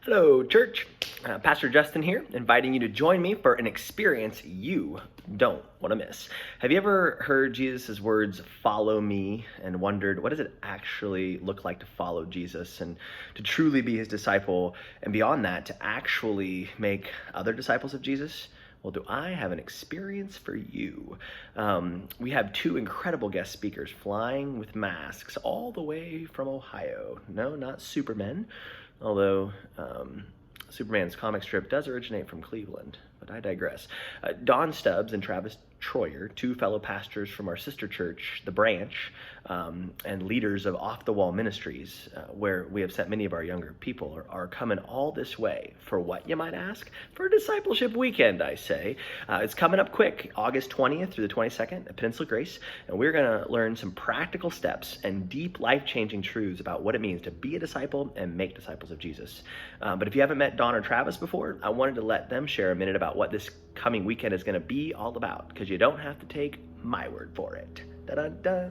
Hello, church. Pastor Justin here, inviting you to join me for an experience you don't want to miss. Have you ever heard Jesus' words, follow me, and wondered what does it actually look like to follow Jesus and to truly be his disciple, and beyond that, to actually make other disciples of Jesus? Well, do I have an experience for you? We have two incredible guest speakers flying with masks all the way from Ohio. No, not Supermen, although Superman's comic strip does originate from Cleveland, but I digress. Don Stubbs and Travis Troyer, two fellow pastors from our sister church, The Branch, and leaders of Off the Wall Ministries, where we have sent many of our younger people, are coming all this way. For what, you might ask? For Discipleship Weekend, I say. It's coming up quick, August 20th through the 22nd at Peninsula Grace, and we're going to learn some practical steps and deep life-changing truths about what it means to be a disciple and make disciples of Jesus. But if you haven't met Don or Travis before, I wanted to let them share a minute about what this coming weekend is going to be all about, because you don't have to take my word for it. Da-da-da.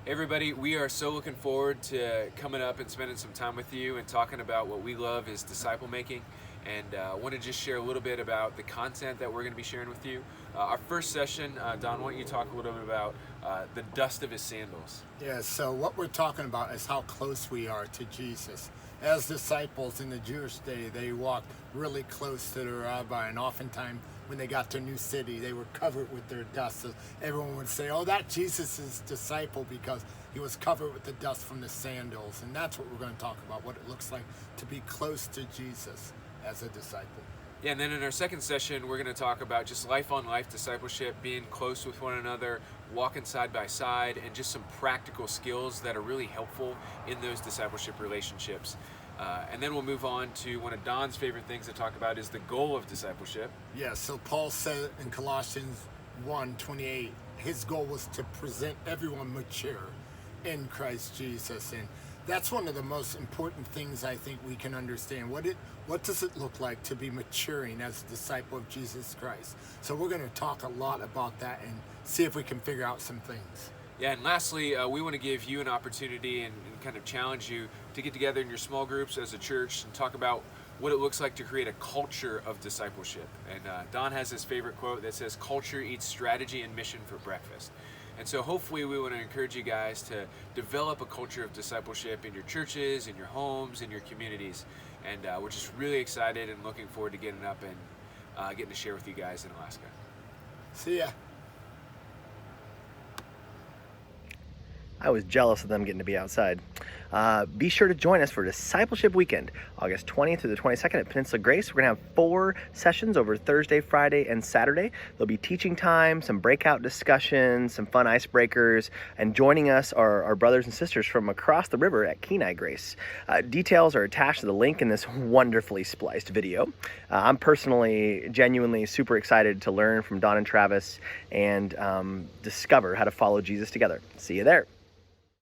Hey everybody, we are so looking forward to coming up and spending some time with you and talking about what we love is disciple making. And I want to just share a little bit about the content that we're going to be sharing with you. Our first session, Don, why don't you talk a little bit about the dust of his sandals? Yeah, so what we're talking about is how close we are to Jesus. As disciples in the Jewish day, they walked really close to the rabbi, and oftentimes when they got to a new city, they were covered with their dust. So everyone would say, oh, that Jesus' disciple, because he was covered with the dust from the sandals. And that's what we're going to talk about, what it looks like to be close to Jesus as a disciple. Yeah, and then in our second session, we're going to talk about just life-on-life discipleship, being close with one another, walking side by side, and just some practical skills that are really helpful in those discipleship relationships. And then we'll move on to one of Don's favorite things to talk about is the goal of discipleship. Yeah, so Paul said in Colossians 1:28, his goal was to present everyone mature in Christ Jesus. And that's one of the most important things I think we can understand. What does it look like to be maturing as a disciple of Jesus Christ? So we're going to talk a lot about that and see if we can figure out some things. Yeah, and lastly, we want to give you an opportunity and kind of challenge you to get together in your small groups as a church and talk about what it looks like to create a culture of discipleship. And Don has his favorite quote that says, "Culture eats strategy and mission for breakfast." And so hopefully we want to encourage you guys to develop a culture of discipleship in your churches, in your homes, in your communities. And we're just really excited and looking forward to getting up and getting to share with you guys in Alaska. See ya. I was jealous of them getting to be outside. Be sure to join us for Discipleship Weekend, August 20th through the 22nd at Peninsula Grace. We're going to have 4 sessions over Thursday, Friday, and Saturday. There'll be teaching time, some breakout discussions, some fun icebreakers, and joining us are our brothers and sisters from across the river at Kenai Grace. Details are attached to the link in this wonderfully spliced video. I'm personally, genuinely super excited to learn from Don and Travis and discover how to follow Jesus together. See you there.